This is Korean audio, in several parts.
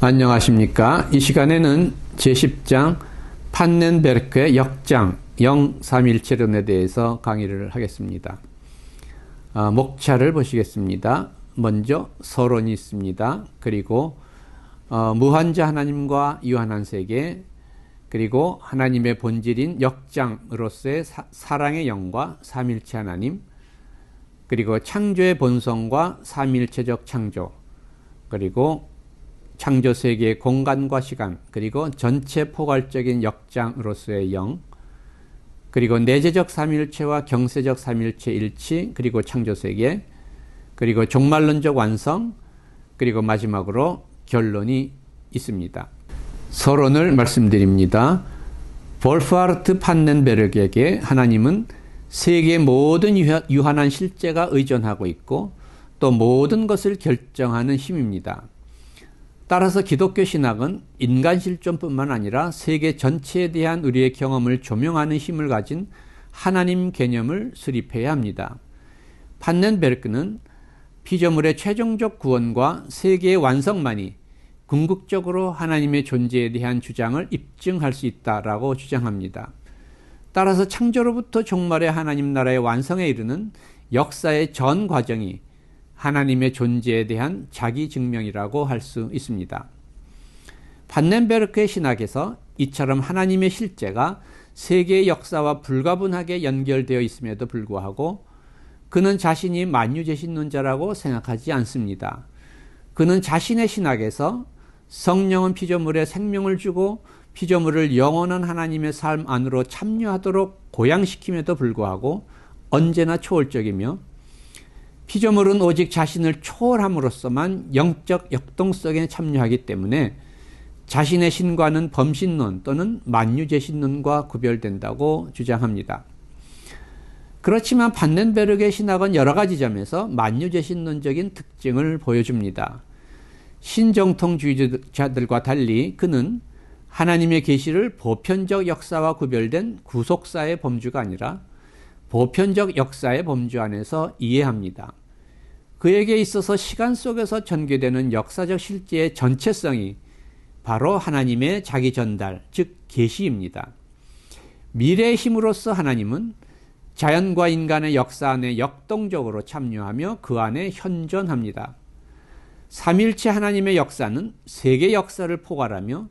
안녕하십니까. 이 시간에는 제10장 판넨베르크의 역장 영삼일체론에 대해서 강의를 하겠습니다. 목차를 보시겠습니다. 먼저 서론이 있습니다. 그리고 무한자 하나님과 유한한 세계, 그리고 하나님의 본질인 역장으로서의 사랑의 영과 삼일체 하나님, 그리고 창조의 본성과 삼일체적 창조, 그리고 창조 세계의 공간과 시간, 그리고 전체 포괄적인 역장으로서의 영, 그리고 내재적 삼일체와 경세적 삼일체 일치, 그리고 창조 세계, 그리고 종말론적 완성, 그리고 마지막으로 결론이 있습니다. 서론을 말씀드립니다. 볼프하르트 판넨베르크에게 하나님은 세계의 모든 유한한 실제가 의존하고 있고 또 모든 것을 결정하는 힘입니다. 따라서 기독교 신학은 인간 실존뿐만 아니라 세계 전체에 대한 우리의 경험을 조명하는 힘을 가진 하나님 개념을 수립해야 합니다. 판넨베르크는 피조물의 최종적 구원과 세계의 완성만이 궁극적으로 하나님의 존재에 대한 주장을 입증할 수 있다라고 주장합니다. 따라서 창조로부터 종말의 하나님 나라의 완성에 이르는 역사의 전 과정이 하나님의 존재에 대한 자기 증명이라고 할 수 있습니다. 판넨베르크의 신학에서 이처럼 하나님의 실제가 세계의 역사와 불가분하게 연결되어 있음에도 불구하고 그는 자신이 만유제신론자라고 생각하지 않습니다. 그는 자신의 신학에서 성령은 피조물에 생명을 주고 피조물을 영원한 하나님의 삶 안으로 참여하도록 고양시킴에도 불구하고 언제나 초월적이며 피조물은 오직 자신을 초월함으로써만 영적 역동성에 참여하기 때문에 자신의 신과는 범신론 또는 만유제신론과 구별된다고 주장합니다. 그렇지만 판넨베르크의 신학은 여러 가지 점에서 만유제신론적인 특징을 보여줍니다. 신정통주의자들과 달리 그는 하나님의 계시를 보편적 역사와 구별된 구속사의 범주가 아니라 보편적 역사의 범주 안에서 이해합니다. 그에게 있어서 시간 속에서 전개되는 역사적 실제의 전체성이 바로 하나님의 자기 전달, 즉 계시입니다. 미래의 힘으로서 하나님은 자연과 인간의 역사 안에 역동적으로 참여하며 그 안에 현존합니다. 삼일체 하나님의 역사는 세계 역사를 포괄하며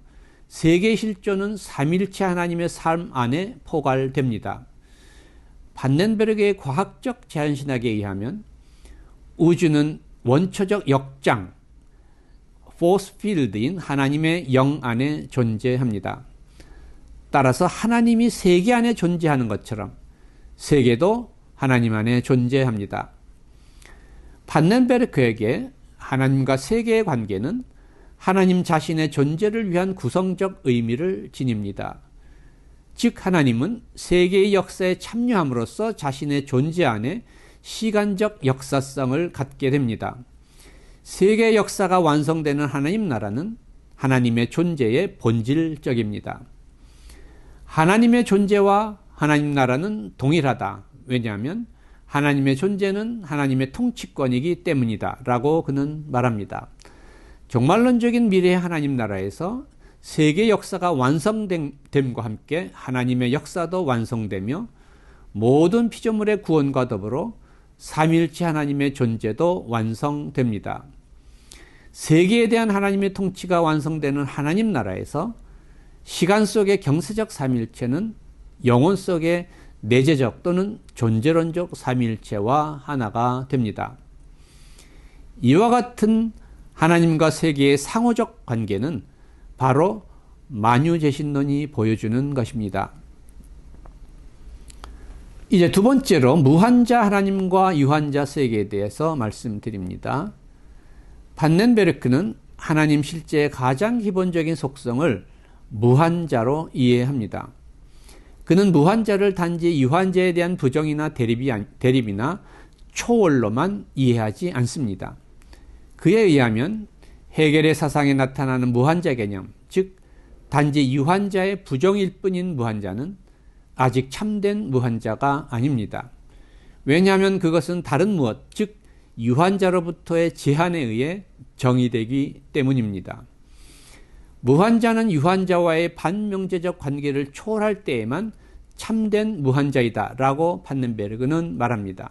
세계의 실존은 삼일체 하나님의 삶 안에 포괄됩니다. 판넨베르크의 과학적 자연신학에 의하면 우주는 원초적 역장, force field인 하나님의 영 안에 존재합니다. 따라서 하나님이 세계 안에 존재하는 것처럼 세계도 하나님 안에 존재합니다. 판넨베르크에게 하나님과 세계의 관계는 하나님 자신의 존재를 위한 구성적 의미를 지닙니다. 즉 하나님은 세계의 역사에 참여함으로써 자신의 존재 안에 시간적 역사성을 갖게 됩니다. 세계의 역사가 완성되는 하나님 나라는 하나님의 존재의 본질적입니다. 하나님의 존재와 하나님 나라는 동일하다. 왜냐하면 하나님의 존재는 하나님의 통치권이기 때문이다 라고 그는 말합니다. 종말론적인 미래의 하나님 나라에서 세계 역사가 완성됨과 함께 하나님의 역사도 완성되며 모든 피조물의 구원과 더불어 삼일체 하나님의 존재도 완성됩니다. 세계에 대한 하나님의 통치가 완성되는 하나님 나라에서 시간 속의 경세적 삼일체는 영혼 속의 내재적 또는 존재론적 삼일체와 하나가 됩니다. 이와 같은 하나님과 세계의 상호적 관계는 바로 만유제신론이 보여주는 것입니다. 이제 두 번째로 무한자 하나님과 유한자 세계에 대해서 말씀드립니다. 판넨베르크는 하나님 실제의 가장 기본적인 속성을 무한자로 이해합니다. 그는 무한자를 단지 유한자에 대한 부정이나 대립이나 초월로만 이해하지 않습니다. 그에 의하면 헤겔의 사상에 나타나는 무한자 개념, 즉 단지 유한자의 부정일 뿐인 무한자는 아직 참된 무한자가 아닙니다. 왜냐하면 그것은 다른 무엇, 즉 유한자로부터의 제한에 의해 정의되기 때문입니다. 무한자는 유한자와의 반명제적 관계를 초월할 때에만 참된 무한자이다 라고 판넨베르그는 말합니다.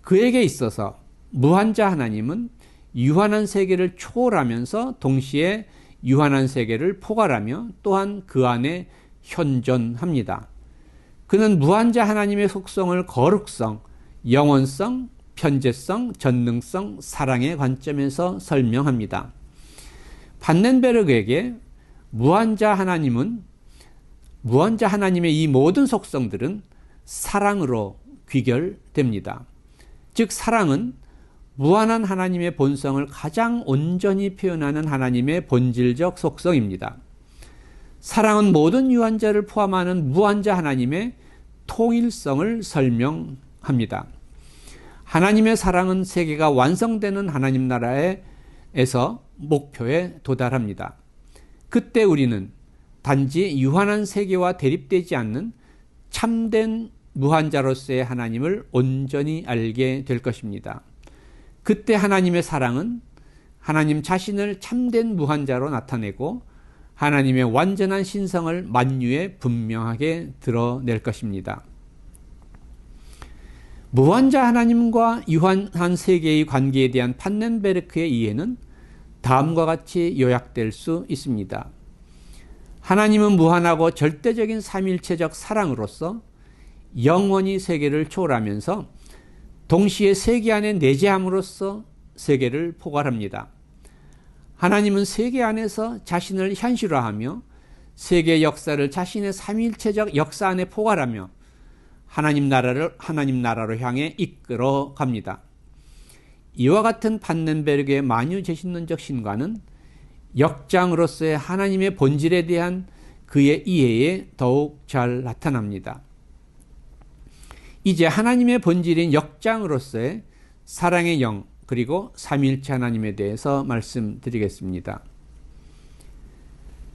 그에게 있어서 무한자 하나님은 유한한 세계를 초월하면서 동시에 유한한 세계를 포괄하며 또한 그 안에 현존합니다. 그는 무한자 하나님의 속성을 거룩성, 영원성, 편재성, 전능성, 사랑의 관점에서 설명합니다. 판넨베르그에게 무한자 하나님의 이 모든 속성들은 사랑으로 귀결됩니다. 즉 사랑은 무한한 하나님의 본성을 가장 온전히 표현하는 하나님의 본질적 속성입니다. 사랑은 모든 유한자를 포함하는 무한자 하나님의 통일성을 설명합니다. 하나님의 사랑은 세계가 완성되는 하나님 나라에서 목표에 도달합니다. 그때 우리는 단지 유한한 세계와 대립되지 않는 참된 무한자로서의 하나님을 온전히 알게 될 것입니다. 그때 하나님의 사랑은 하나님 자신을 참된 무한자로 나타내고 하나님의 완전한 신성을 만유에 분명하게 드러낼 것입니다. 무한자 하나님과 유한한 세계의 관계에 대한 판넨베르크의 이해는 다음과 같이 요약될 수 있습니다. 하나님은 무한하고 절대적인 삼일체적 사랑으로서 영원히 세계를 초월하면서 동시에 세계 안에 내재함으로써 세계를 포괄합니다. 하나님은 세계 안에서 자신을 현실화하며 세계 역사를 자신의 삼일체적 역사 안에 포괄하며 하나님 나라로 향해 이끌어 갑니다. 이와 같은 판넨베르그의 만유재신론적 신과는 역장으로서의 하나님의 본질에 대한 그의 이해에 더욱 잘 나타납니다. 이제 하나님의 본질인 역장으로서의 사랑의 영 그리고 삼위일체 하나님에 대해서 말씀드리겠습니다.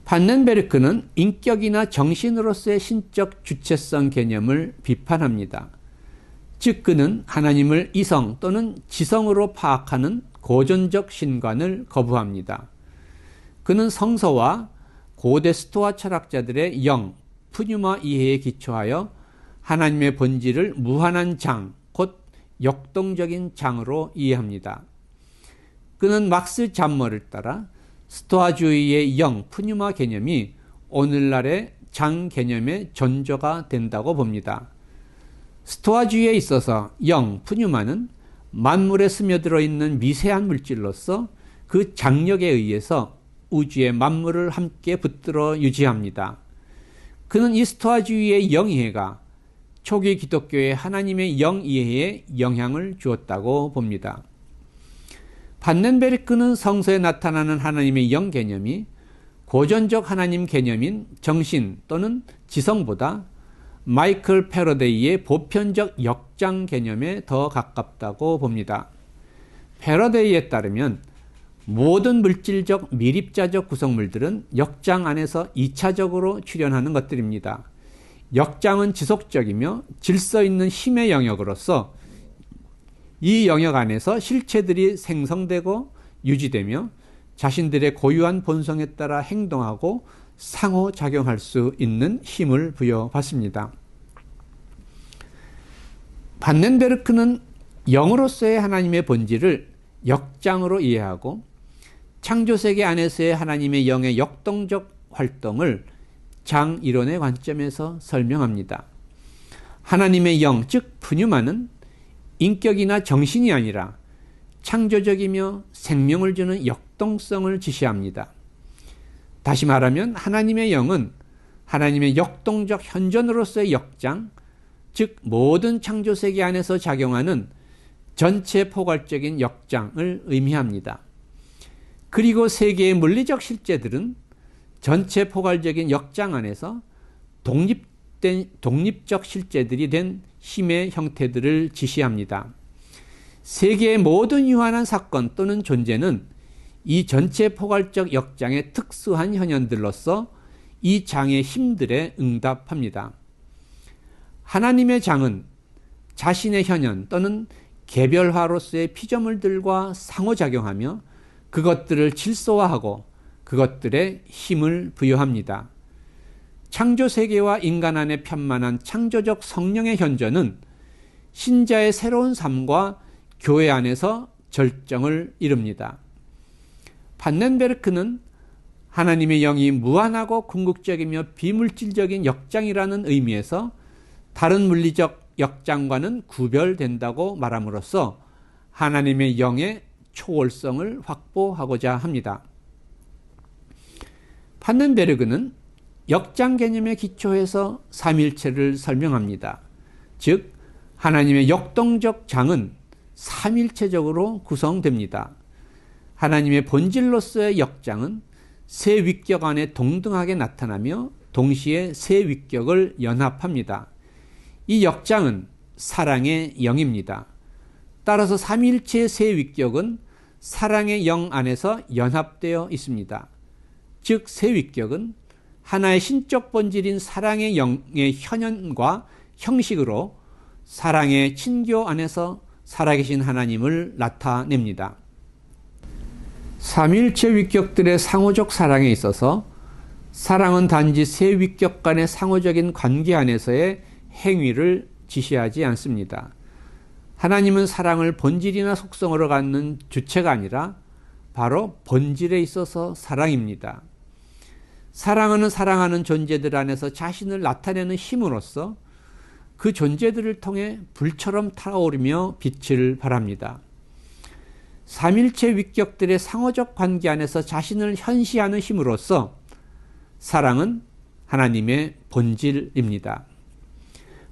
판넨베르크는 인격이나 정신으로서의 신적 주체성 개념을 비판합니다. 즉 그는 하나님을 이성 또는 지성으로 파악하는 고전적 신관을 거부합니다. 그는 성서와 고대 스토아 철학자들의 영, 푸뉴마 이해에 기초하여 하나님의 본질을 무한한 장, 곧 역동적인 장으로 이해합니다. 그는 막스 잠머를 따라 스토아주의의 영, 푸뉴마 개념이 오늘날의 장 개념의 전조가 된다고 봅니다. 스토아주의에 있어서 영, 푸뉴마는 만물에 스며들어 있는 미세한 물질로서 그 장력에 의해서 우주의 만물을 함께 붙들어 유지합니다. 그는 이 스토아주의의 영이해가 초기 기독교의 하나님의 영이해에 영향을 주었다고 봅니다. 판넨베르크는 성서에 나타나는 하나님의 영 개념이 고전적 하나님 개념인 정신 또는 지성보다 마이클 패러데이의 보편적 역장 개념에 더 가깝다고 봅니다. 패러데이에 따르면 모든 물질적 미립자적 구성물들은 역장 안에서 2차적으로 출현하는 것들입니다. 역장은 지속적이며 질서 있는 힘의 영역으로서 이 영역 안에서 실체들이 생성되고 유지되며 자신들의 고유한 본성에 따라 행동하고 상호작용할 수 있는 힘을 부여받습니다. 판넨베르크는 영으로서의 하나님의 본질을 역장으로 이해하고 창조세계 안에서의 하나님의 영의 역동적 활동을 장이론의 관점에서 설명합니다. 하나님의 영, 즉 푸뉴마는 인격이나 정신이 아니라 창조적이며 생명을 주는 역동성을 지시합니다. 다시 말하면 하나님의 영은 하나님의 역동적 현존으로서의 역장, 즉 모든 창조세계 안에서 작용하는 전체 포괄적인 역장을 의미합니다. 그리고 세계의 물리적 실제들은 전체 포괄적인 역장 안에서 독립적 실제들이 된 힘의 형태들을 지시합니다. 세계의 모든 유한한 사건 또는 존재는 이 전체 포괄적 역장의 특수한 현현들로서 이 장의 힘들에 응답합니다. 하나님의 장은 자신의 현현 또는 개별화로서의 피조물들과 상호작용하며 그것들을 질서화하고 그것들에 힘을 부여합니다. 창조 세계와 인간 안에 편만한 창조적 성령의 현존은 신자의 새로운 삶과 교회 안에서 절정을 이룹니다. 반넨베르크는 하나님의 영이 무한하고 궁극적이며 비물질적인 역장이라는 의미에서 다른 물리적 역장과는 구별된다고 말함으로써 하나님의 영의 초월성을 확보하고자 합니다. 반넨베르크는 역장 개념에 기초해서 삼일체를 설명합니다. 즉 하나님의 역동적 장은 삼일체적으로 구성됩니다. 하나님의 본질로서의 역장은 세 위격 안에 동등하게 나타나며 동시에 세 위격을 연합합니다. 이 역장은 사랑의 영입니다. 따라서 삼일체의 세 위격은 사랑의 영 안에서 연합되어 있습니다. 즉 세 위격은 하나의 신적 본질인 사랑의 영의 현현과 형식으로 사랑의 친교 안에서 살아계신 하나님을 나타냅니다. 삼일체 위격들의 상호적 사랑에 있어서 사랑은 단지 세 위격 간의 상호적인 관계 안에서의 행위를 지시하지 않습니다. 하나님은 사랑을 본질이나 속성으로 갖는 주체가 아니라 바로 본질에 있어서 사랑입니다. 사랑은 사랑하는 존재들 안에서 자신을 나타내는 힘으로써 그 존재들을 통해 불처럼 타오르며 빛을 발합니다. 삼일체 위격들의 상호적 관계 안에서 자신을 현시하는 힘으로써 사랑은 하나님의 본질입니다.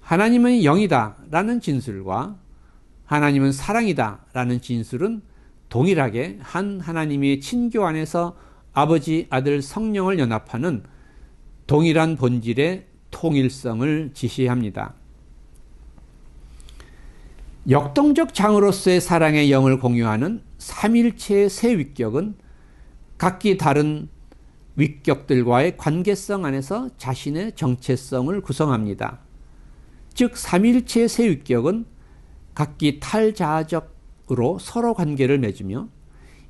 하나님은 영이다 라는 진술과 하나님은 사랑이다 라는 진술은 동일하게 한 하나님의 친교 안에서 아버지, 아들, 성령을 연합하는 동일한 본질의 통일성을 지시합니다. 역동적 장으로서의 사랑의 영을 공유하는 삼일체의 세 위격은 각기 다른 위격들과의 관계성 안에서 자신의 정체성을 구성합니다. 즉 삼일체의 세 위격은 각기 탈자아적으로 서로 관계를 맺으며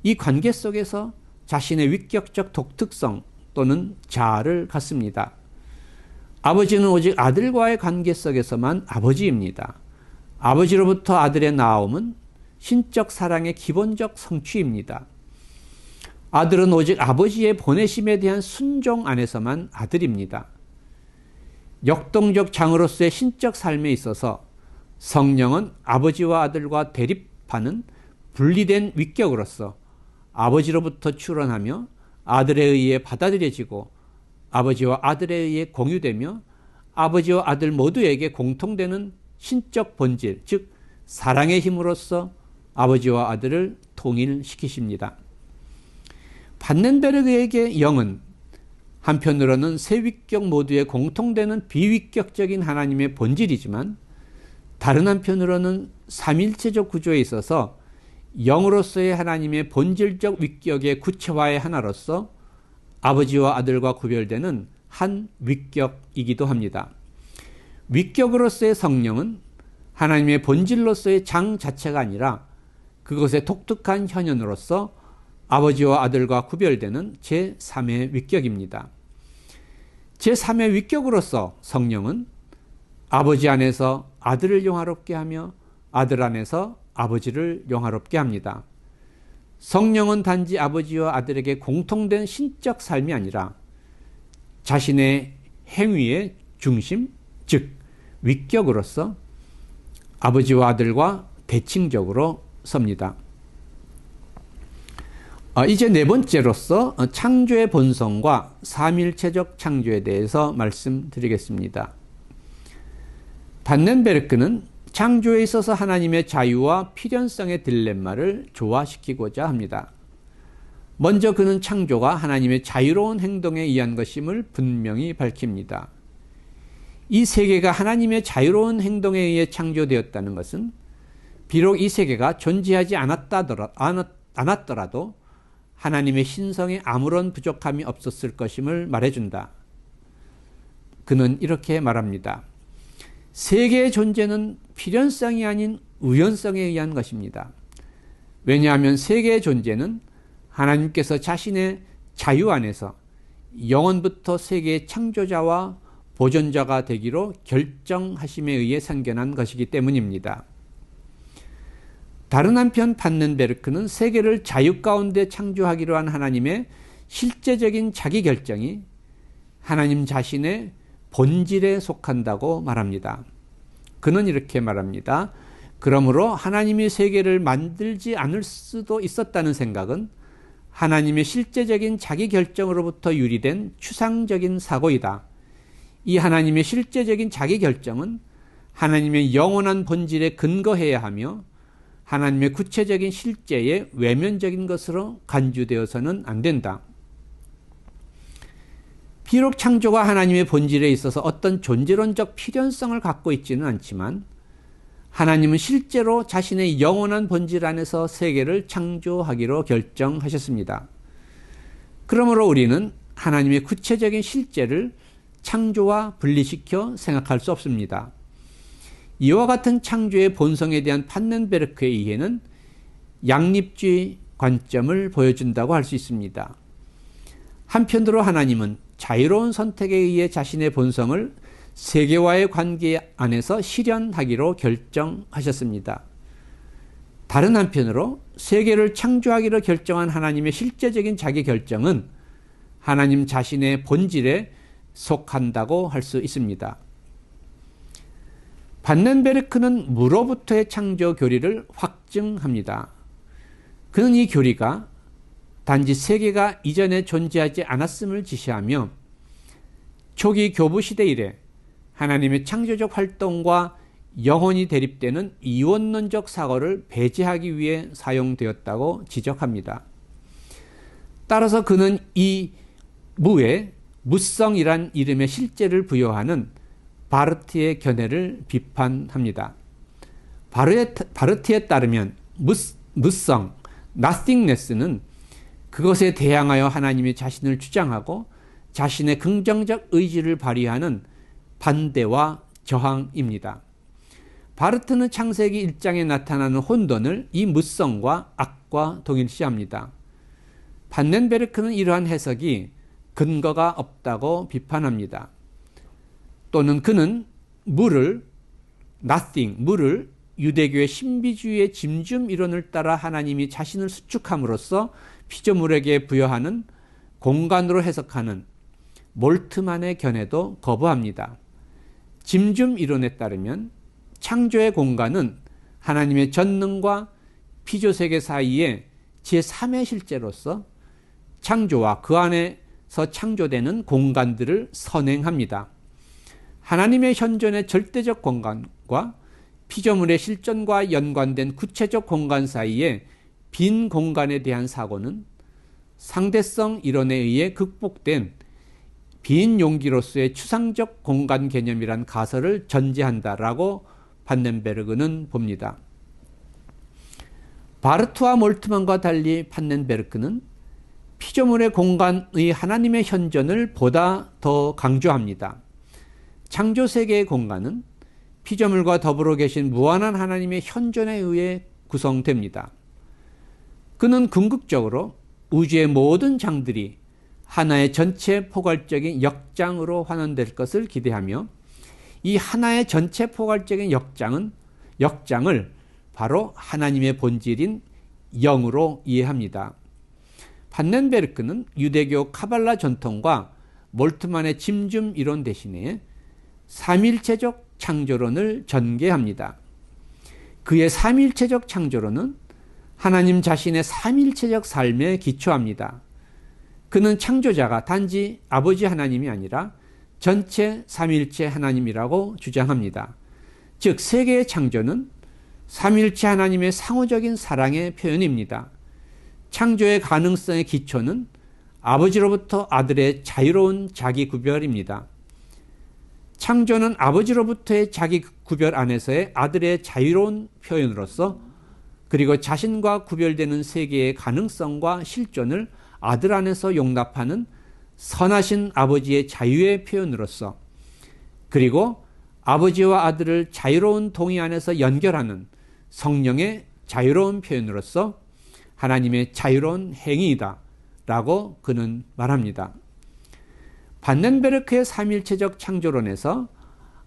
이 관계 속에서 자신의 위격적 독특성 또는 자아를 갖습니다. 아버지는 오직 아들과의 관계 속에서만 아버지입니다. 아버지로부터 아들의 나옴은 신적 사랑의 기본적 성취입니다. 아들은 오직 아버지의 보내심에 대한 순종 안에서만 아들입니다. 역동적 장으로서의 신적 삶에 있어서 성령은 아버지와 아들과 대립하는 분리된 위격으로서 아버지로부터 출현하며 아들에 의해 받아들여지고 아버지와 아들에 의해 공유되며 아버지와 아들 모두에게 공통되는 신적 본질, 즉 사랑의 힘으로써 아버지와 아들을 통일시키십니다. 반넨베르크에게 영은 한편으로는 세 위격 모두에 공통되는 비위격적인 하나님의 본질이지만 다른 한편으로는 삼일체적 구조에 있어서 영으로서의 하나님의 본질적 위격의 구체화의 하나로서 아버지와 아들과 구별되는 한 위격이기도 합니다. 위격으로서의 성령은 하나님의 본질로서의 장 자체가 아니라 그것의 독특한 현현으로서 아버지와 아들과 구별되는 제3의 위격입니다. 제3의 위격으로서 성령은 아버지 안에서 아들을 영화롭게 하며 아들 안에서 아버지를 영화롭게 합니다. 성령은 단지 아버지와 아들에게 공통된 신적 삶이 아니라 자신의 행위의 중심, 즉 위격으로서 아버지와 아들과 대칭적으로 섭니다. 이제 네 번째로서 창조의 본성과 삼일체적 창조에 대해서 말씀드리겠습니다. 반넨베르크는 창조에 있어서 하나님의 자유와 필연성의 딜레마를 조화시키고자 합니다. 먼저 그는 창조가 하나님의 자유로운 행동에 의한 것임을 분명히 밝힙니다. 이 세계가 하나님의 자유로운 행동에 의해 창조되었다는 것은 비록 이 세계가 존재하지 않았더라도 하나님의 신성에 아무런 부족함이 없었을 것임을 말해준다. 그는 이렇게 말합니다. 세계의 존재는 필연성이 아닌 우연성에 의한 것입니다. 왜냐하면 세계의 존재는 하나님께서 자신의 자유 안에서 영원부터 세계의 창조자와 보존자가 되기로 결정하심에 의해 생겨난 것이기 때문입니다. 다른 한편 판넨베르크는 세계를 자유 가운데 창조하기로 한 하나님의 실제적인 자기 결정이 하나님 자신의 본질에 속한다고 말합니다. 그는 이렇게 말합니다. 그러므로 하나님이 세계를 만들지 않을 수도 있었다는 생각은 하나님의 실제적인 자기 결정으로부터 유리된 추상적인 사고이다. 이 하나님의 실제적인 자기 결정은 하나님의 영원한 본질에 근거해야 하며 하나님의 구체적인 실제의 외면적인 것으로 간주되어서는 안 된다. 비록 창조가 하나님의 본질에 있어서 어떤 존재론적 필연성을 갖고 있지는 않지만 하나님은 실제로 자신의 영원한 본질 안에서 세계를 창조하기로 결정하셨습니다. 그러므로 우리는 하나님의 구체적인 실제를 창조와 분리시켜 생각할 수 없습니다. 이와 같은 창조의 본성에 대한 판넨베르크의 이해는 양립주의 관점을 보여준다고 할 수 있습니다. 한편으로 하나님은 자유로운 선택에 의해 자신의 본성을 세계와의 관계 안에서 실현하기로 결정하셨습니다. 다른 한편으로 세계를 창조하기로 결정한 하나님의 실제적인 자기 결정은 하나님 자신의 본질에 속한다고 할 수 있습니다. 판넨베르크는 무로부터의 창조 교리를 확증합니다. 그는 이 교리가 단지 세계가 이전에 존재하지 않았음을 지시하며 초기 교부 시대 이래 하나님의 창조적 활동과 영혼이 대립되는 이원론적 사고를 배제하기 위해 사용되었다고 지적합니다. 따라서 그는 이 무에 무성이란 이름의 실제를 부여하는 바르트의 견해를 비판합니다. 바르트에 따르면 무성, nothingness는 그것에 대항하여 하나님의 자신을 주장하고 자신의 긍정적 의지를 발휘하는 반대와 저항입니다. 바르트는 창세기 1장에 나타나는 혼돈을 이 무성과 악과 동일시합니다. 판넨베르크는 이러한 해석이 근거가 없다고 비판합니다. 또는 그는 물을 유대교의 신비주의의 짐줌 이론을 따라 하나님이 자신을 수축함으로써 피조물에게 부여하는 공간으로 해석하는 몰트만의 견해도 거부합니다. 짐줌 이론에 따르면 창조의 공간은 하나님의 전능과 피조세계 사이의 제3의 실제로서 창조와 그 안에서 창조되는 공간들을 선행합니다. 하나님의 현존의 절대적 공간과 피조물의 실존과 연관된 구체적 공간 사이의 빈 공간에 대한 사고는 상대성 이론에 의해 극복된 빈 용기로서의 추상적 공간 개념이란 가설을 전제한다라고 판넨베르크는 봅니다. 바르트와 몰트만과 달리 판넨베르크는 피조물의 공간의 하나님의 현존을 보다 더 강조합니다. 창조세계의 공간은 피조물과 더불어 계신 무한한 하나님의 현존에 의해 구성됩니다. 그는 궁극적으로 우주의 모든 장들이 하나의 전체 포괄적인 역장으로 환원될 것을 기대하며 이 하나의 전체 포괄적인 역장을 바로 하나님의 본질인 영으로 이해합니다. 판넨베르크는 유대교 카발라 전통과 몰트만의 짐줌 이론 대신에 삼일체적 창조론을 전개합니다. 그의 삼일체적 창조론은 하나님 자신의 삼일체적 삶에 기초합니다. 그는 창조자가 단지 아버지 하나님이 아니라 전체 삼일체 하나님이라고 주장합니다. 즉 세계의 창조는 삼일체 하나님의 상호적인 사랑의 표현입니다. 창조의 가능성의 기초는 아버지로부터 아들의 자유로운 자기 구별입니다. 창조는 아버지로부터의 자기 구별 안에서의 아들의 자유로운 표현으로서 그리고 자신과 구별되는 세계의 가능성과 실존을 아들 안에서 용납하는 선하신 아버지의 자유의 표현으로서 그리고 아버지와 아들을 자유로운 동의 안에서 연결하는 성령의 자유로운 표현으로서 하나님의 자유로운 행위이다 라고 그는 말합니다. 반넨베르크의 삼일체적 창조론에서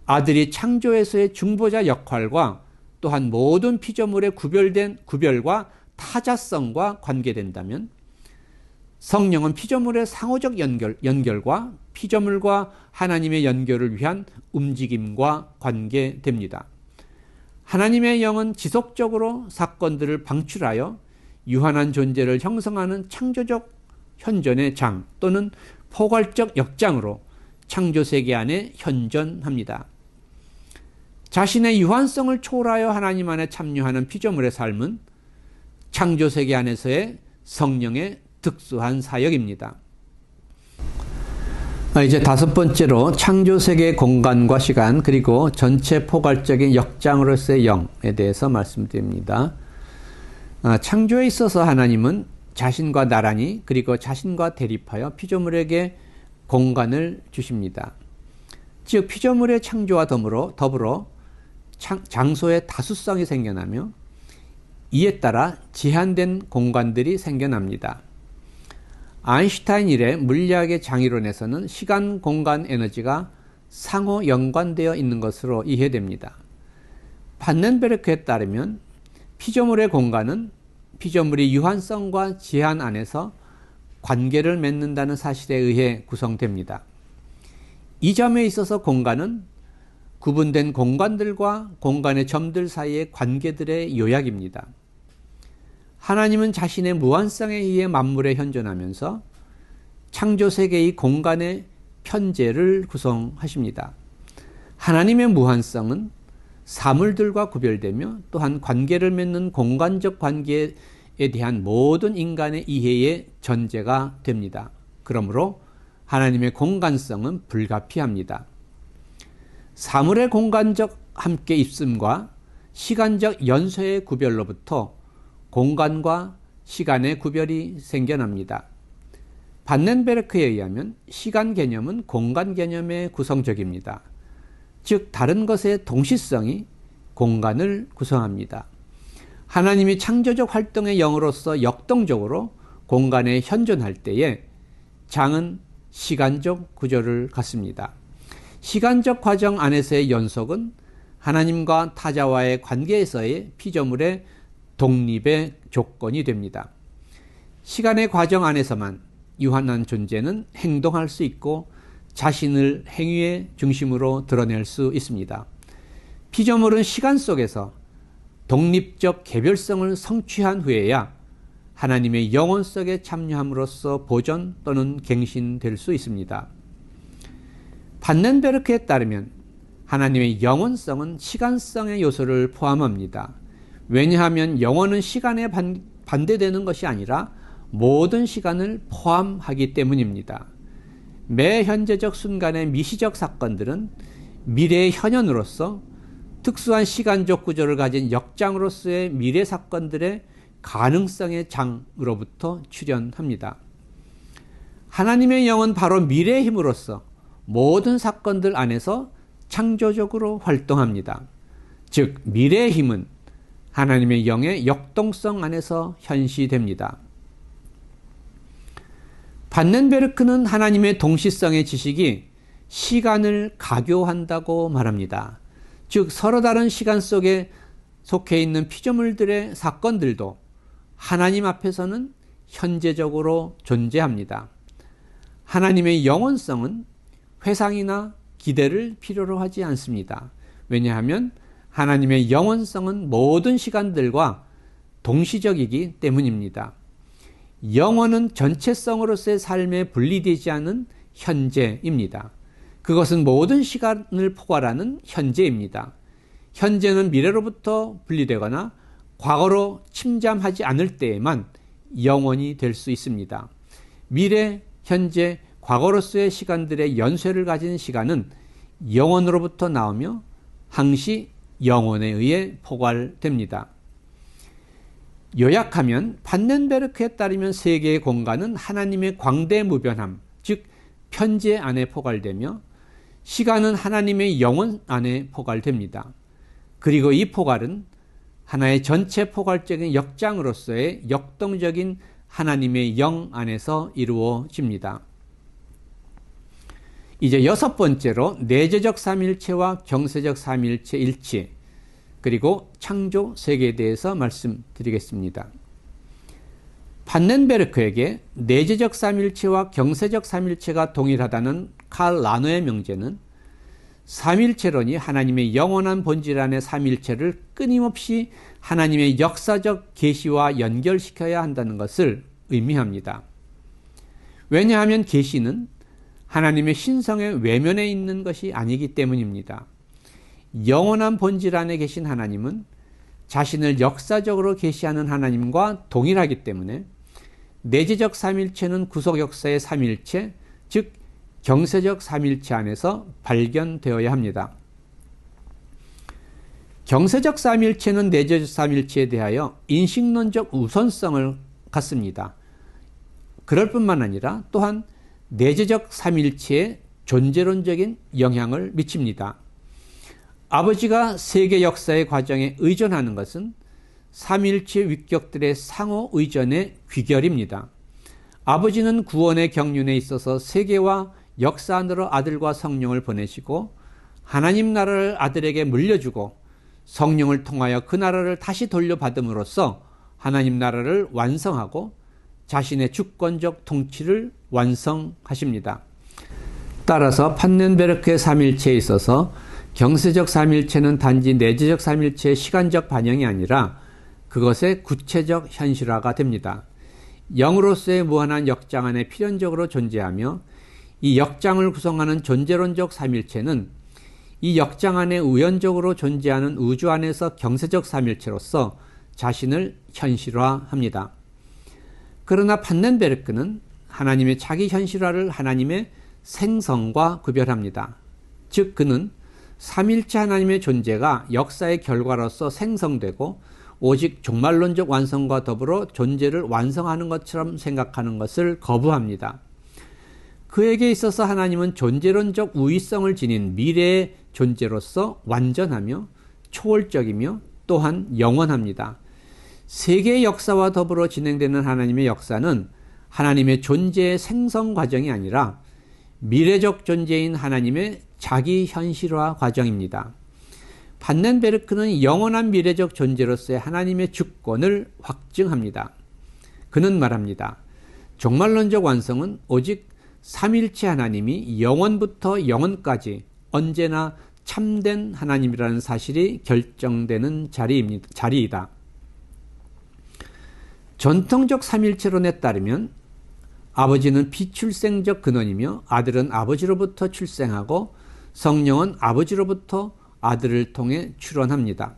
아들이 창조에서의 중보자 역할과 또한 모든 피조물의 구별된 구별과 타자성과 관계된다면, 성령은 피조물의 상호적 연결과 피조물과 하나님의 연결을 위한 움직임과 관계됩니다. 하나님의 영은 지속적으로 사건들을 방출하여 유한한 존재를 형성하는 창조적 현존의 장 또는 포괄적 역장으로 창조세계 안에 현존합니다. 자신의 유한성을 초월하여 하나님 안에 참여하는 피조물의 삶은 창조세계 안에서의 성령의 특수한 사역입니다. 이제 다섯 번째로 창조세계의 공간과 시간 그리고 전체 포괄적인 역장으로서의 영에 대해서 말씀드립니다. 창조에 있어서 하나님은 자신과 나란히 그리고 자신과 대립하여 피조물에게 공간을 주십니다. 즉 피조물의 창조와 더불어 장소의 다수성이 생겨나며 이에 따라 제한된 공간들이 생겨납니다. 아인슈타인 이래 물리학의 장이론에서는 시간, 공간, 에너지가 상호 연관되어 있는 것으로 이해됩니다. 반넨베르크에 따르면 피조물의 공간은 피조물이 유한성과 제한 안에서 관계를 맺는다는 사실에 의해 구성됩니다. 이 점에 있어서 공간은 구분된 공간들과 공간의 점들 사이의 관계들의 요약입니다. 하나님은 자신의 무한성에 의해 만물에 현존하면서 창조세계의 공간의 편재를 구성하십니다. 하나님의 무한성은 사물들과 구별되며 또한 관계를 맺는 공간적 관계에 대한 모든 인간의 이해의 전제가 됩니다. 그러므로 하나님의 공간성은 불가피합니다. 사물의 공간적 함께 있음과 시간적 연쇄의 구별로부터 공간과 시간의 구별이 생겨납니다. 반넨베르크에 의하면 시간 개념은 공간 개념의 구성적입니다. 즉 다른 것의 동시성이 공간을 구성합니다. 하나님이 창조적 활동의 영으로서 역동적으로 공간에 현존할 때에 장은 시간적 구조를 갖습니다. 시간적 과정 안에서의 연속은 하나님과 타자와의 관계에서의 피조물의 독립의 조건이 됩니다. 시간의 과정 안에서만 유한한 존재는 행동할 수 있고 자신을 행위의 중심으로 드러낼 수 있습니다. 피조물은 시간 속에서 독립적 개별성을 성취한 후에야 하나님의 영혼 속에 참여함으로써 보존 또는 갱신될 수 있습니다. 반넨베르크에 따르면 하나님의 영혼성은 시간성의 요소를 포함합니다. 왜냐하면 영혼은 시간에 반대되는 것이 아니라 모든 시간을 포함하기 때문입니다. 매 현재적 순간의 미시적 사건들은 미래의 현현으로서 특수한 시간적 구조를 가진 역장으로서의 미래 사건들의 가능성의 장으로부터 출현합니다. 하나님의 영은 바로 미래의 힘으로서 모든 사건들 안에서 창조적으로 활동합니다. 즉 미래의 힘은 하나님의 영의 역동성 안에서 현시됩니다. 반넨베르크는 하나님의 동시성의 지식이 시간을 가교한다고 말합니다. 즉 서로 다른 시간 속에 속해 있는 피조물들의 사건들도 하나님 앞에서는 현재적으로 존재합니다. 하나님의 영원성은 회상이나 기대를 필요로 하지 않습니다. 왜냐하면 하나님의 영원성은 모든 시간들과 동시적이기 때문입니다. 영원은 전체성으로서의 삶에 분리되지 않은 현재입니다. 그것은 모든 시간을 포괄하는 현재입니다. 현재는 미래로부터 분리되거나 과거로 침잠하지 않을 때에만 영원이 될 수 있습니다. 미래, 현재, 과거로서의 시간들의 연쇄를 가진 시간은 영원으로부터 나오며 항시 영혼에 의해 포괄됩니다. 요약하면 반넨베르크에 따르면 세계의 공간은 하나님의 광대무변함, 즉 편재 안에 포괄되며 시간은 하나님의 영혼 안에 포괄됩니다. 그리고 이 포괄은 하나의 전체 포괄적인 역장으로서의 역동적인 하나님의 영 안에서 이루어집니다. 이제 여섯 번째로 내재적 삼일체와 경세적 삼일체 일치, 그리고 창조 세계에 대해서 말씀드리겠습니다. 판넨베르크에게 내재적 삼일체와 경세적 삼일체가 동일하다는 칼 라노의 명제는 삼일체론이 하나님의 영원한 본질 안의 삼일체를 끊임없이 하나님의 역사적 계시와 연결시켜야 한다는 것을 의미합니다. 왜냐하면 계시는 하나님의 신성의 외면에 있는 것이 아니기 때문입니다. 영원한 본질 안에 계신 하나님은 자신을 역사적으로 계시하는 하나님과 동일하기 때문에 내재적 삼일체는 구속 역사의 삼일체, 즉 경세적 삼일체 안에서 발견되어야 합니다. 경세적 삼일체는 내재적 삼일체에 대하여 인식론적 우선성을 갖습니다. 그럴 뿐만 아니라 또한 내재적 삼일체에 존재론적인 영향을 미칩니다. 아버지가 세계 역사의 과정에 의존하는 것은 삼일체 위격들의 상호 의존의 귀결입니다. 아버지는 구원의 경륜에 있어서 세계와 역사 안으로 아들과 성령을 보내시고 하나님 나라를 아들에게 물려주고 성령을 통하여 그 나라를 다시 돌려받음으로써 하나님 나라를 완성하고 자신의 주권적 통치를 완성하십니다. 따라서 판넨베르크의 삼일체에 있어서 경세적 삼일체는 단지 내재적 삼일체의 시간적 반영이 아니라 그것의 구체적 현실화가 됩니다. 영으로서의 무한한 역장 안에 필연적으로 존재하며 이 역장을 구성하는 존재론적 삼일체는 이 역장 안에 우연적으로 존재하는 우주 안에서 경세적 삼일체로서 자신을 현실화합니다. 그러나 판넨베르크는 하나님의 자기 현실화를 하나님의 생성과 구별합니다. 즉 그는 삼일체 하나님의 존재가 역사의 결과로서 생성되고 오직 종말론적 완성과 더불어 존재를 완성하는 것처럼 생각하는 것을 거부합니다. 그에게 있어서 하나님은 존재론적 우위성을 지닌 미래의 존재로서 완전하며 초월적이며 또한 영원합니다. 세계의 역사와 더불어 진행되는 하나님의 역사는 하나님의 존재의 생성 과정이 아니라 미래적 존재인 하나님의 자기 현실화 과정입니다. 판넨베르크는 영원한 미래적 존재로서의 하나님의 주권을 확증합니다. 그는 말합니다. 종말론적 완성은 오직 삼일체 하나님이 영원부터 영원까지 언제나 참된 하나님이라는 사실이 결정되는 자리이다. 전통적 삼일체론에 따르면 아버지는 비출생적 근원이며 아들은 아버지로부터 출생하고 성령은 아버지로부터 아들을 통해 출원합니다.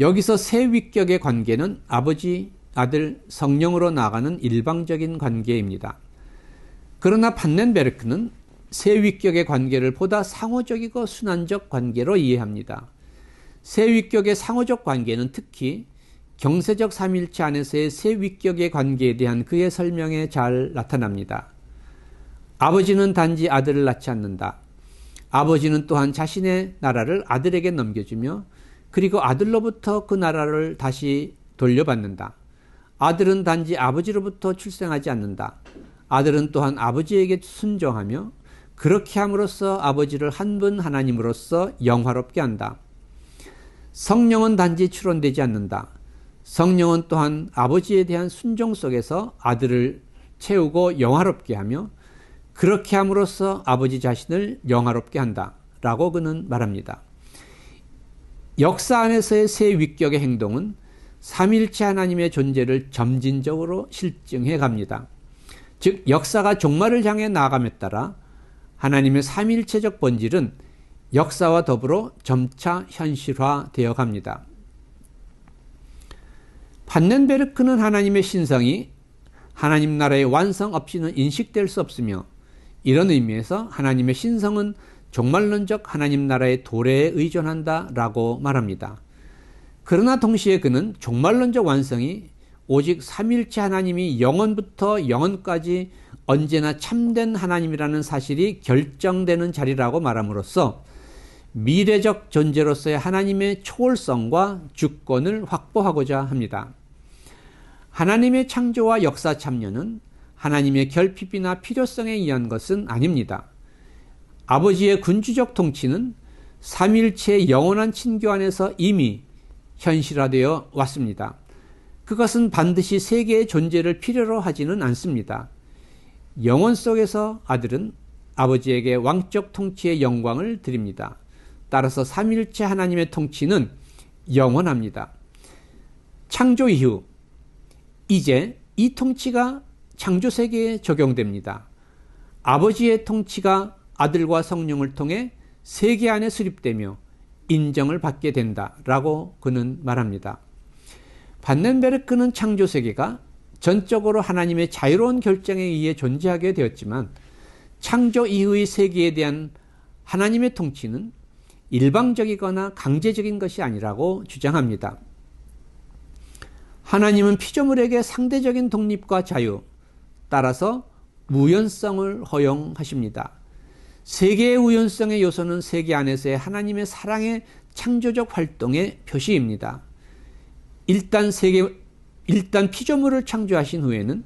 여기서 세 위격의 관계는 아버지, 아들, 성령으로 나아가는 일방적인 관계입니다. 그러나 판넨베르크는 세 위격의 관계를 보다 상호적이고 순환적 관계로 이해합니다. 세 위격의 상호적 관계는 특히 경세적 삼일체 안에서의 세 위격의 관계에 대한 그의 설명에 잘 나타납니다. 아버지는 단지 아들을 낳지 않는다. 아버지는 또한 자신의 나라를 아들에게 넘겨주며 그리고 아들로부터 그 나라를 다시 돌려받는다. 아들은 단지 아버지로부터 출생하지 않는다. 아들은 또한 아버지에게 순종하며 그렇게 함으로써 아버지를 한 분 하나님으로서 영화롭게 한다. 성령은 단지 출원되지 않는다. 성령은 또한 아버지에 대한 순종 속에서 아들을 채우고 영화롭게 하며 그렇게 함으로써 아버지 자신을 영화롭게 한다 라고 그는 말합니다. 역사 안에서의 세 위격의 행동은 삼일체 하나님의 존재를 점진적으로 실증해 갑니다. 즉 역사가 종말을 향해 나아감에 따라 하나님의 삼일체적 본질은 역사와 더불어 점차 현실화되어 갑니다. 판넨베르크는 하나님의 신성이 하나님 나라의 완성 없이는 인식될 수 없으며 이런 의미에서 하나님의 신성은 종말론적 하나님 나라의 도래에 의존한다라고 말합니다. 그러나 동시에 그는 종말론적 완성이 오직 삼일체 하나님이 영원부터 영원까지 언제나 참된 하나님이라는 사실이 결정되는 자리라고 말함으로써 미래적 존재로서의 하나님의 초월성과 주권을 확보하고자 합니다. 하나님의 창조와 역사 참여는 하나님의 결핍이나 필요성에 의한 것은 아닙니다. 아버지의 군주적 통치는 삼위일체의 영원한 친교 안에서 이미 현실화되어 왔습니다. 그것은 반드시 세계의 존재를 필요로 하지는 않습니다. 영혼 속에서 아들은 아버지에게 왕적 통치의 영광을 드립니다. 따라서 삼위일체 하나님의 통치는 영원합니다. 창조 이후 이제 이 통치가 창조세계에 적용됩니다. 아버지의 통치가 아들과 성령을 통해 세계 안에 수립되며 인정을 받게 된다라고 그는 말합니다. 반넨베르크는 창조세계가 전적으로 하나님의 자유로운 결정에 의해 존재하게 되었지만 창조 이후의 세계에 대한 하나님의 통치는 일방적이거나 강제적인 것이 아니라고 주장합니다. 하나님은 피조물에게 상대적인 독립과 자유, 따라서 우연성을 허용하십니다. 세계의 우연성의 요소는 세계 안에서의 하나님의 사랑의 창조적 활동의 표시입니다. 일단 피조물을 창조하신 후에는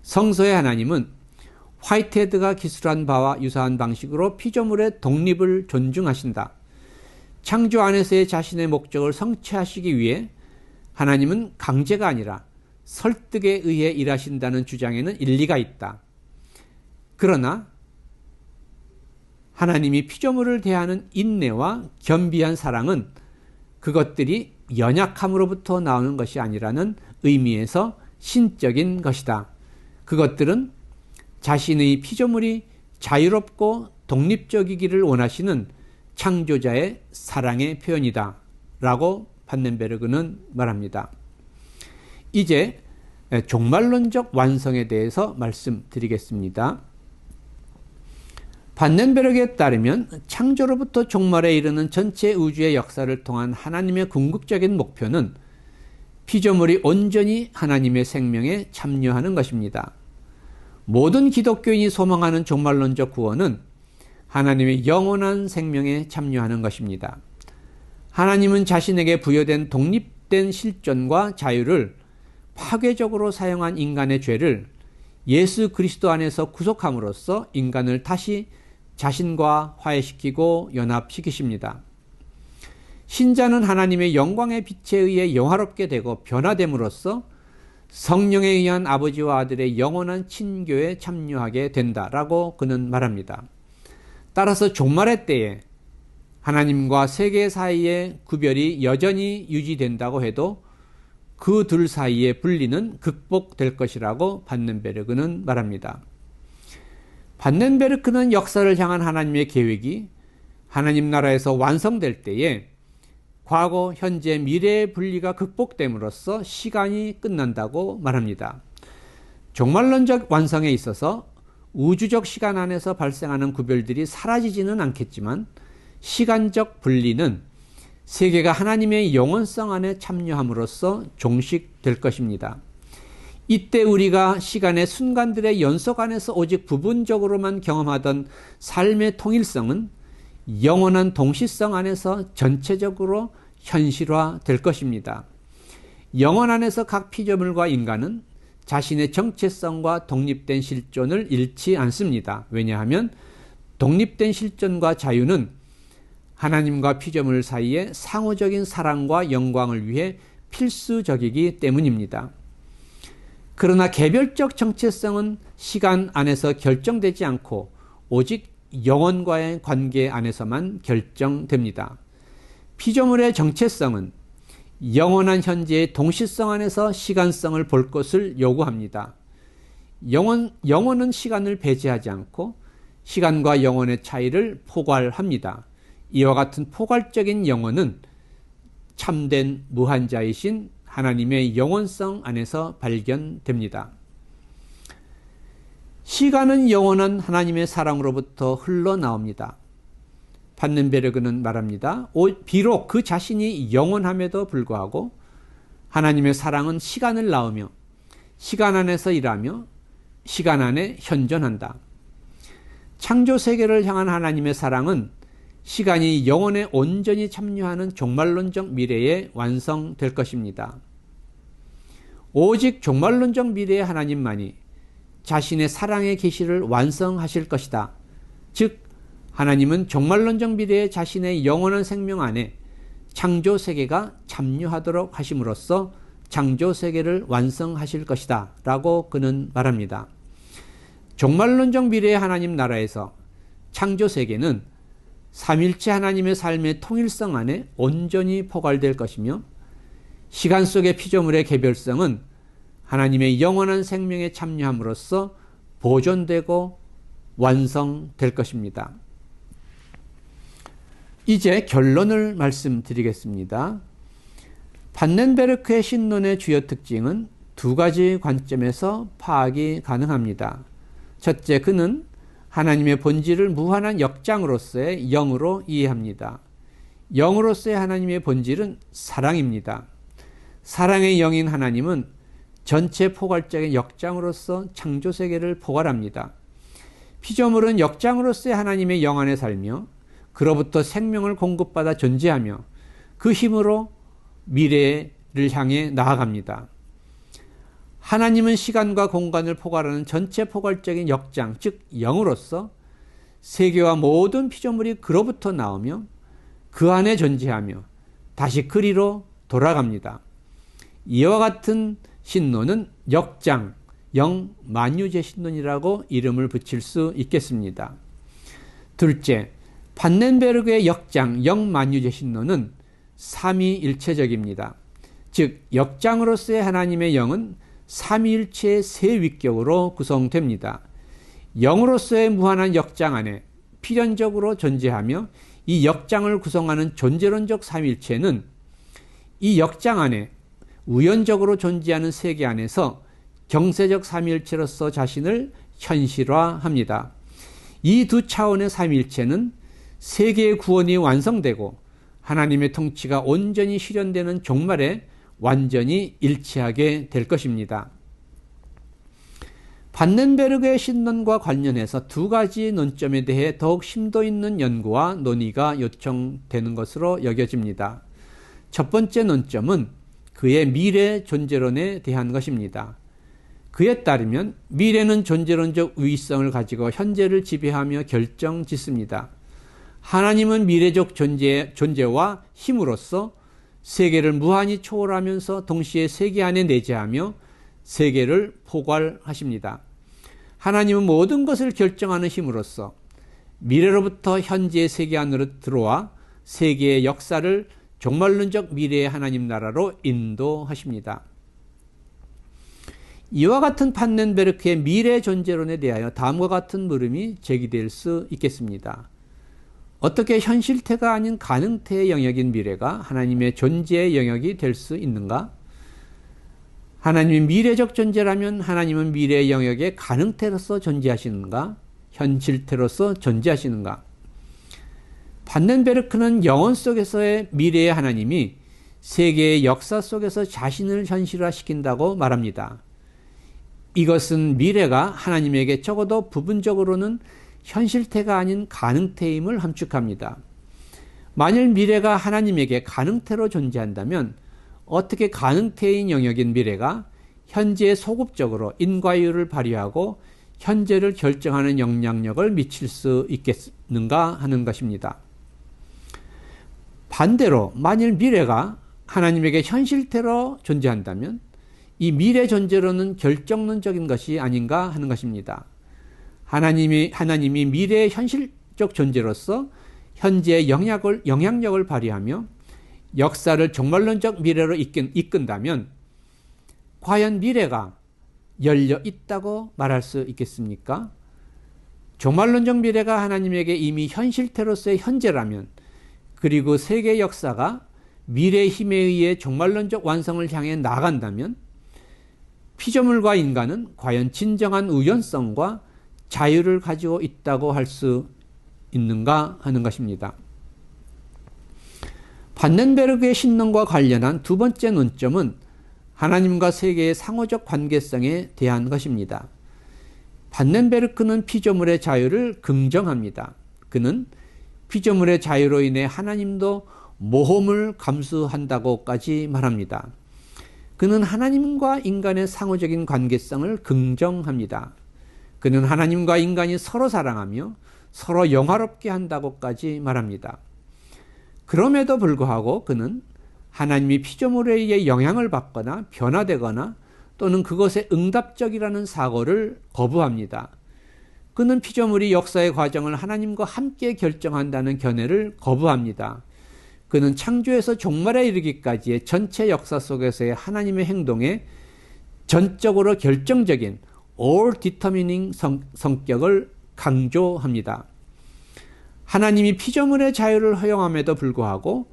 성서의 하나님은 화이트헤드가 기술한 바와 유사한 방식으로 피조물의 독립을 존중하신다. 창조 안에서의 자신의 목적을 성취하시기 위해 하나님은 강제가 아니라 설득에 의해 일하신다는 주장에는 일리가 있다. 그러나 하나님이 피조물을 대하는 인내와 겸비한 사랑은 그것들이 연약함으로부터 나오는 것이 아니라는 의미에서 신적인 것이다. 그것들은 자신의 피조물이 자유롭고 독립적이기를 원하시는 창조자의 사랑의 표현이다 라고 반넨베르크는 말합니다. 이제 종말론적 완성에 대해서 말씀드리겠습니다. 반넨베르크에 따르면 창조로부터 종말에 이르는 전체 우주의 역사를 통한 하나님의 궁극적인 목표는 피조물이 온전히 하나님의 생명에 참여하는 것입니다. 모든 기독교인이 소망하는 종말론적 구원은 하나님의 영원한 생명에 참여하는 것입니다. 하나님은 자신에게 부여된 독립된 실존과 자유를 파괴적으로 사용한 인간의 죄를 예수 그리스도 안에서 구속함으로써 인간을 다시 자신과 화해시키고 연합시키십니다. 신자는 하나님의 영광의 빛에 의해 영화롭게 되고 변화됨으로써 성령에 의한 아버지와 아들의 영원한 친교에 참여하게 된다라고 그는 말합니다. 따라서 종말의 때에 하나님과 세계 사이의 구별이 여전히 유지된다고 해도 그 둘 사이의 분리는 극복될 것이라고 반넨베르크는 말합니다. 반넨베르크는 역사를 향한 하나님의 계획이 하나님 나라에서 완성될 때에 과거, 현재, 미래의 분리가 극복됨으로써 시간이 끝난다고 말합니다. 종말론적 완성에 있어서 우주적 시간 안에서 발생하는 구별들이 사라지지는 않겠지만 시간적 분리는 세계가 하나님의 영원성 안에 참여함으로써 종식될 것입니다. 이때 우리가 시간의 순간들의 연속 안에서 오직 부분적으로만 경험하던 삶의 통일성은 영원한 동시성 안에서 전체적으로 현실화될 것입니다. 영원 안에서 각 피조물과 인간은 자신의 정체성과 독립된 실존을 잃지 않습니다. 왜냐하면 독립된 실존과 자유는 하나님과 피조물 사이의 상호적인 사랑과 영광을 위해 필수적이기 때문입니다. 그러나 개별적 정체성은 시간 안에서 결정되지 않고 오직 영혼과의 관계 안에서만 결정됩니다. 피조물의 정체성은 영원한 현재의 동시성 안에서 시간성을 볼 것을 요구합니다. 영혼은 시간을 배제하지 않고 시간과 영혼의 차이를 포괄합니다. 이와 같은 포괄적인 영혼은 참된 무한자이신 하나님의 영원성 안에서 발견됩니다. 시간은 영원한 하나님의 사랑으로부터 흘러나옵니다. 반넨베르크는 말합니다. 비록 그 자신이 영원함에도 불구하고 하나님의 사랑은 시간을 낳으며 시간 안에서 일하며 시간 안에 현존한다. 창조 세계를 향한 하나님의 사랑은 시간이 영혼에 온전히 참여하는 종말론적 미래에 완성될 것입니다. 오직 종말론적 미래의 하나님만이 자신의 사랑의 계시를 완성하실 것이다. 즉 하나님은 종말론적 미래의 자신의 영원한 생명 안에 창조 세계가 참여하도록 하심으로써 창조 세계를 완성하실 것이다 라고 그는 말합니다. 종말론적 미래의 하나님 나라에서 창조 세계는 삼일체 하나님의 삶의 통일성 안에 온전히 포괄될 것이며, 시간 속의 피조물의 개별성은 하나님의 영원한 생명에 참여함으로써 보존되고 완성될 것입니다. 이제 결론을 말씀드리겠습니다. 반넨베르크의 신론의 주요 특징은 두 가지 관점에서 파악이 가능합니다. 첫째, 그는 하나님의 본질을 무한한 역장으로서의 영으로 이해합니다. 영으로서의 하나님의 본질은 사랑입니다. 사랑의 영인 하나님은 전체 포괄적인 역장으로서 창조세계를 포괄합니다. 피조물은 역장으로서의 하나님의 영 안에 살며 그로부터 생명을 공급받아 존재하며 그 힘으로 미래를 향해 나아갑니다. 하나님은 시간과 공간을 포괄하는 전체 포괄적인 역장, 즉 영으로서 세계와 모든 피조물이 그로부터 나오며 그 안에 존재하며 다시 그리로 돌아갑니다. 이와 같은 신론은 역장, 영만유제 신론이라고 이름을 붙일 수 있겠습니다. 둘째, 반넨베르크의 역장, 영만유제 신론은 삼위일체적입니다. 즉 역장으로서의 하나님의 영은 삼위일체의 세 위격으로 구성됩니다. 영으로서의 무한한 역장 안에 필연적으로 존재하며 이 역장을 구성하는 존재론적 삼위일체는 이 역장 안에 우연적으로 존재하는 세계 안에서 경세적 삼위일체로서 자신을 현실화합니다. 이 두 차원의 삼위일체는 세계의 구원이 완성되고 하나님의 통치가 온전히 실현되는 종말에 완전히 일치하게 될 것입니다. 반넨베르크의 신론과 관련해서 두 가지 논점에 대해 더욱 심도 있는 연구와 논의가 요청되는 것으로 여겨집니다. 첫 번째 논점은 그의 미래 존재론에 대한 것입니다. 그에 따르면 미래는 존재론적 위성을 가지고 현재를 지배하며 결정짓습니다. 하나님은 미래적 존재와 힘으로써 세계를 무한히 초월하면서 동시에 세계 안에 내재하며 세계를 포괄하십니다. 하나님은 모든 것을 결정하는 힘으로써 미래로부터 현재의 세계 안으로 들어와 세계의 역사를 종말론적 미래의 하나님 나라로 인도하십니다. 이와 같은 반넨베르크의 미래 존재론에 대하여 다음과 같은 물음이 제기될 수 있겠습니다. 어떻게 현실태가 아닌 가능태의 영역인 미래가 하나님의 존재의 영역이 될 수 있는가? 하나님이 미래적 존재라면 하나님은 미래의 영역에 가능태로서 존재하시는가? 현실태로서 존재하시는가? 반넨베르크는 영혼 속에서의 미래의 하나님이 세계의 역사 속에서 자신을 현실화시킨다고 말합니다. 이것은 미래가 하나님에게 적어도 부분적으로는 현실태가 아닌 가능태임을 함축합니다. 만일 미래가 하나님에게 가능태로 존재한다면 어떻게 가능태인 영역인 미래가 현재에 소급적으로 인과율을 발휘하고 현재를 결정하는 영향력을 미칠 수 있겠는가 하는 것입니다. 반대로 만일 미래가 하나님에게 현실태로 존재한다면 이 미래 존재로는 결정론적인 것이 아닌가 하는 것입니다. 하나님이 미래의 현실적 존재로서 현재의 영향력을 발휘하며 역사를 종말론적 미래로 이끈다면 과연 미래가 열려 있다고 말할 수 있겠습니까? 종말론적 미래가 하나님에게 이미 현실태로서의 현재라면, 그리고 세계 역사가 미래의 힘에 의해 종말론적 완성을 향해 나아간다면 피조물과 인간은 과연 진정한 우연성과 자유를 가지고 있다고 할 수 있는가 하는 것입니다. 반넨베르크의 신론과 관련한 두 번째 논점은 하나님과 세계의 상호적 관계성에 대한 것입니다. 반넨베르크는 피조물의 자유를 긍정합니다. 그는 피조물의 자유로 인해 하나님도 모험을 감수한다고까지 말합니다. 그는 하나님과 인간의 상호적인 관계성을 긍정합니다. 그는 하나님과 인간이 서로 사랑하며 서로 영화롭게 한다고까지 말합니다. 그럼에도 불구하고 그는 하나님이 피조물에 의해 영향을 받거나 변화되거나 또는 그것에 응답적이라는 사고를 거부합니다. 그는 피조물이 역사의 과정을 하나님과 함께 결정한다는 견해를 거부합니다. 그는 창조에서 종말에 이르기까지의 전체 역사 속에서의 하나님의 행동에 전적으로 결정적인 all determining 성격을 강조합니다. 하나님이 피조물의 자유를 허용함에도 불구하고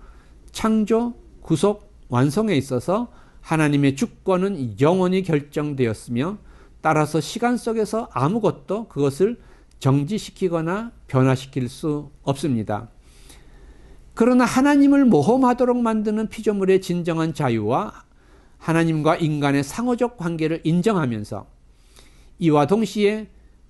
창조, 구속, 완성에 있어서 하나님의 주권은 영원히 결정되었으며 따라서 시간 속에서 아무것도 그것을 정지시키거나 변화시킬 수 없습니다. 그러나 하나님을 모험하도록 만드는 피조물의 진정한 자유와 하나님과 인간의 상호적 관계를 인정하면서 이와 동시에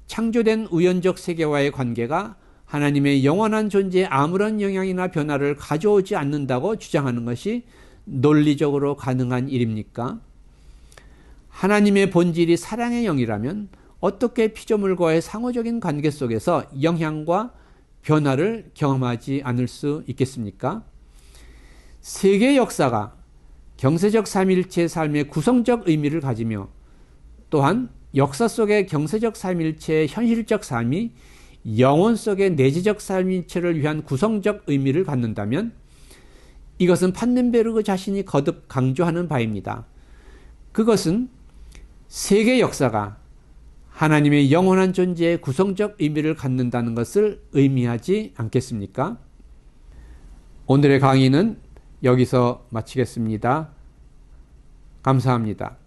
창조된 우연적 세계와의 관계가 하나님의 영원한 존재에 아무런 영향이나 변화를 가져오지 않는다고 주장하는 것이 논리적으로 가능한 일입니까? 하나님의 본질이 사랑의 영이라면 어떻게 피조물과의 상호적인 관계 속에서 영향과 변화를 경험하지 않을 수 있겠습니까? 세계 역사가 경세적 삼일체의 삶의 구성적 의미를 가지며 또한 역사 속의 경세적 삼일체의 현실적 삶이 영혼 속의 내재적 삼일체를 위한 구성적 의미를 갖는다면 이것은 판넨베르그 자신이 거듭 강조하는 바입니다. 그것은 세계 역사가 하나님의 영원한 존재의 구성적 의미를 갖는다는 것을 의미하지 않겠습니까? 오늘의 강의는 여기서 마치겠습니다. 감사합니다.